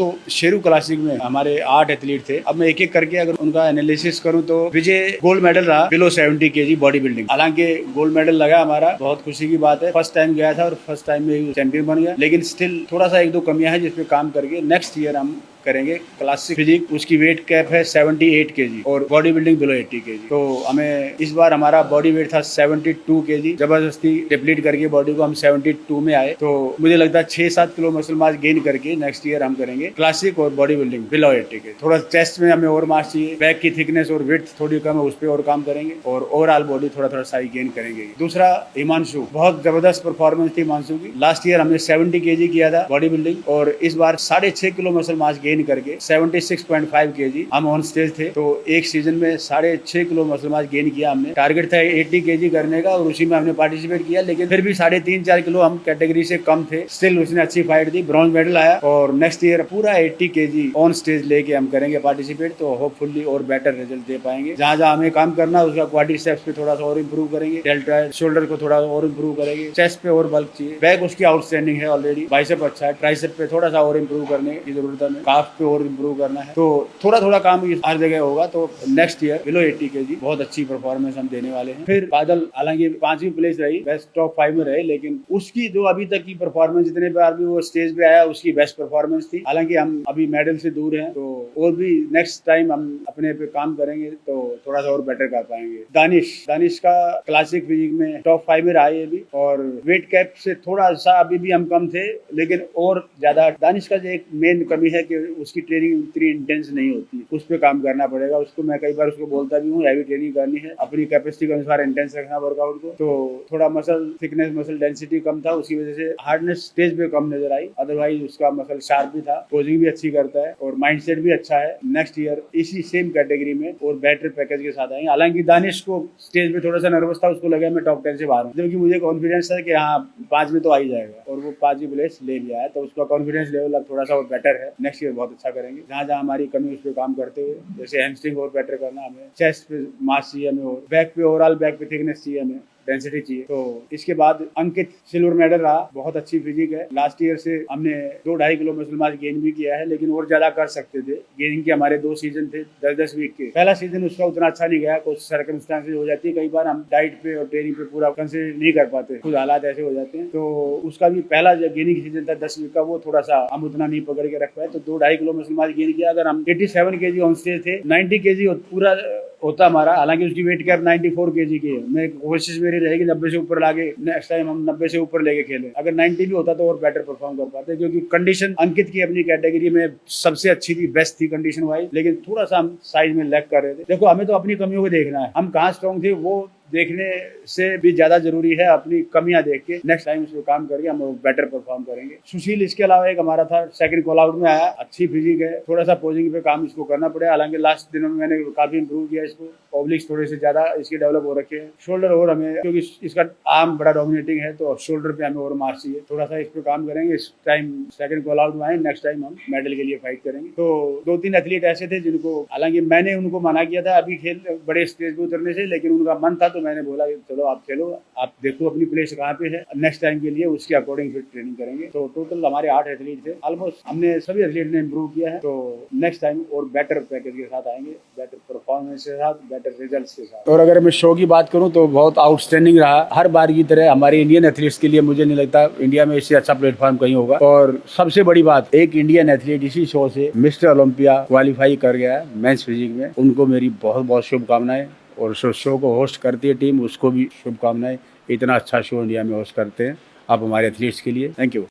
तो शेरू क्लासिक में हमारे 8 एथलीट थे। अब मैं एक एक करके अगर उनका एनालिसिस करूं तो विजय गोल्ड मेडल रहा बिलो 70 kg बॉडी बिल्डिंग। हालांकि गोल्ड मेडल लगा हमारा, बहुत खुशी की बात है। फर्स्ट टाइम गया था और फर्स्ट टाइम में ही चैंपियन बन गया, लेकिन स्टिल थोड़ा सा एक दो कमियां हैं जिसपे काम करके नेक्स्ट ईयर हम करेंगे क्लासिक फिजिक। उसकी वेट कैप है 78 kg और बॉडी बिल्डिंग बिलो 80 kg। तो हमें इस बार हमारा बॉडी वेट था 72 kg, जबरदस्ती डिप्लीट करके बॉडी को हम 72 में आए। तो मुझे लगता है 6-7 किलो मसल मास गेन करके नेक्स्ट ईयर हम करेंगे क्लासिक और बॉडी बिल्डिंग बिलो 80 kg। थोड़ा चेस्ट में हमें और मास चाहिए, बैक की थिकनेस और विड्थ थोड़ी कम है, उस पर और काम करेंगे और ओवरऑल बॉडी थोड़ा थोड़ा साइज गेन करेंगे। दूसरा हिमांशु, बहुत जबरदस्त परफॉर्मेंस थी हिमांशु की। लास्ट ईयर हमने 70 kg किया था बॉडी बिल्डिंग और इस बार 6.5 किलो मसल मास गेन करके 76.5 kg हम ऑन स्टेज थे। तो एक सीजन में 6.5 किलो मसल मास गेन किया हमने। टारगेट था 80 kg करने का और उसी में हमने पार्टिसिपेट किया, लेकिन फिर भी 3.5-4 किलो हम कैटेगरी से कम थे। स्टिल उसने अच्छी फाइट दी, ब्रॉन्ज मेडल आया और नेक्स्ट ईयर पूरा 80 kg ऑन स्टेज लेके हम करेंगे पार्टिसिपेट। तो होपफुली और बेटर रिजल्ट दे पाएंगे। जहाँ जहाँ हमें काम करना है उसका क्वाड्रिसेप्स पे थोड़ा सा और इम्प्रूव करेंगे, डेल्टॉइड शोल्डर को थोड़ा और इम्प्रूव करेंगे, चेस्ट पे और बल्क चाहिए, बैक उसकी आउटस्टैंडिंग है ऑलरेडी, बाइसेप अच्छा है, ट्राइसेप पे थोड़ा सा और इम्प्रूव करने की जरूरत है, काफ पे और इम्प्रूव करना है। तो थोड़ा थोड़ा काम हर जगह होगा। तो नेक्स्ट ईयर बिलो 80 kg बहुत अच्छी परफॉर्मेंस हम देने वाले हैं। फिर बादल हालांकि 5वीं प्लेस रही, बेस्ट टॉप 5 में रहे, लेकिन उसकी जो अभी तक की परफॉर्मेंस जितने बार भी वो स्टेज पे आया उसकी बेस्ट परफॉर्मेंस थी। हालांकि हम अभी मेडल से दूर हैं, तो और भी नेक्स्ट टाइम हम अपने पे काम करेंगे तो थोड़ा सा और बेटर कर पाएंगे। दानिश का क्लासिक फिजिक में टॉप 5 में रहा है अभी, और वेट कैप से थोड़ा सा अभी भी हम कम थे, लेकिन और ज्यादा दानिश का जो एक मेन कमी है कि उसकी ट्रेनिंग उतनी इंटेंस नहीं होती, उस पर काम करना पड़ेगा उसको। मैं कई बार उसको बोलता भी हूँ हैवी ट्रेनिंग करनी है, अपनी कैपेसिटी के अनुसार इंटेंस रखना वर्कआउट को। तो थोड़ा मसल थिकनेस मसल डेंसिटी कम था, उसकी वजह से हार्डनेस स्टेज पे कम नजर आई। अदरवाइज उसका मसल शार्प भी था, पोजिंग भी अच्छी करता है और माइंडसेट भी अच्छा है। नेक्स्ट ईयर इसी सेम कैटेगरी में और बेटर पैकेज के साथ आएंगे। हालांकि दानिश को स्टेज पे थोड़ा सा नर्वस था, उसको लगा मैं टॉप 10 से बाहर हूँ, जबकि मुझे कॉन्फिडेंस था कि हाँ 5 में तो आ ही जाएगा, और वो 5वीं प्लेस ले लिया है। तो उसका कॉन्फिडेंस लेवल अब थोड़ा सा और बेटर है। नेक्स्ट ईयर बहुत अच्छा करेंगे। जहाँ जहाँ हमारी कमी उस पर काम करते हुए, जैसे हैमस्ट्रिंग और बेटर करना, हमें चेस्ट पे मास चाहिए, हमें और बैक पे ओवरऑल बैक पे थिकनेस चाहिए, हमें डेंसिटी चाहिए। तो इसके बाद अंकित सिल्वर मेडल रहा, बहुत अच्छी फिजिक है। लास्ट ईयर से हमने 2-2.5 किलो मसल मास गेन भी किया है, लेकिन और ज्यादा कर सकते थे। गेनिंग के हमारे 2 सीजन थे 10-10 वीक के। पहला सीजन उसका उतना अच्छा नहीं गया, कुछ सर्कमस्टांसेस हो जाती है, कई बार हम डाइट पे और ट्रेनिंग पे पूरा कंसिडर नहीं कर पाते, कुछ हालात ऐसे हो जाते हैं। तो उसका भी पहला जो गेनिंग सीजन था 10 वीक का, वो थोड़ा सा हम उतना नहीं पकड़ के रख पाए। तो 2-2.5 किलो मसल मास गेन किया। अगर हम 87 kg ऑन स्टेज थे, 90 kg पूरा होता हमारा। हालांकि उसकी वेट कैप 94 kg की है। मैं कोशिश मेरी रहेगी 90 से ऊपर लाके नेक्स्ट टाइम हम 90 से ऊपर लेके खेलें। अगर 90 भी होता तो और बेटर परफॉर्म कर पाते, क्योंकि कंडीशन अंकित की अपनी कैटेगरी में सबसे अच्छी थी, बेस्ट थी कंडीशन वाइज, लेकिन थोड़ा सा हम साइज में लैग कर रहे थे। देखो हमें तो अपनी कमियों को देखना है, हम कहाँ स्ट्रॉन्ग थे वो देखने से भी ज्यादा जरूरी है अपनी कमियां देख के नेक्स्ट टाइम उस पर काम करके हम बेटर परफॉर्म करेंगे। सुशील इसके अलावा एक हमारा था, सेकंड कॉल आउट में आया, अच्छी फिजिक है, थोड़ा सा पोजिंग पे काम इसको करना पड़ेगा। हालांकि लास्ट दिनों में मैंने काफी इंप्रूव किया इसको, ऑब्लिक्स थोड़े से ज्यादा इसके डेवलप हो रखे हैं, शोल्डर और हमें, क्योंकि इसका आर्म बड़ा डोमिनेटिंग है तो शोल्डर पे हमें और मास चाहिए, थोड़ा सा इस पे काम करेंगे। इस टाइम सेकंड कॉल आउट में आए, नेक्स्ट टाइम हम मेडल के लिए फाइट करेंगे। तो 2-3 एथलीट ऐसे थे जिनको, हालांकि मैंने उनको मना किया था अभी खेल बड़े स्टेज पे उतरने से, लेकिन उनका मन था तो मैंने बोला चलो आप खेलो, आप देखो अपनी प्लेस कहाँ पे है, नेक्स्ट टाइम के लिए उसके अकॉर्डिंग फिर ट्रेनिंग करेंगे। तो टोटल हमारे 8 एथलीट थे, ऑलमोस्ट हमने सभी एथलीट ने इम्प्रूव किया है। तो नेक्स्ट टाइम और बेटर पैकेज के साथ आएंगे, बेटर परफॉर्मेंस के साथ, बेटर रिजल्ट्स के साथ। और अगर मैं शो की बात करूं तो बहुत आउटस्टैंडिंग रहा हर बार की तरह। हमारे इंडियन एथलीट्स के लिए मुझे नहीं लगता इंडिया में इससे अच्छा प्लेटफॉर्म कहीं होगा। और सबसे बड़ी बात, एक इंडियन एथलीट इसी शो से मिस्टर ओलंपिया क्वालिफाई कर गया है मेंस फिजिक में, उनको मेरी बहुत बहुत शुभकामनाएं। और शो को होस्ट करती है टीम, उसको भी शुभकामनाएं। इतना अच्छा शो इंडिया में होस्ट करते हैं आप हमारे एथलीट्स के लिए। Thank you.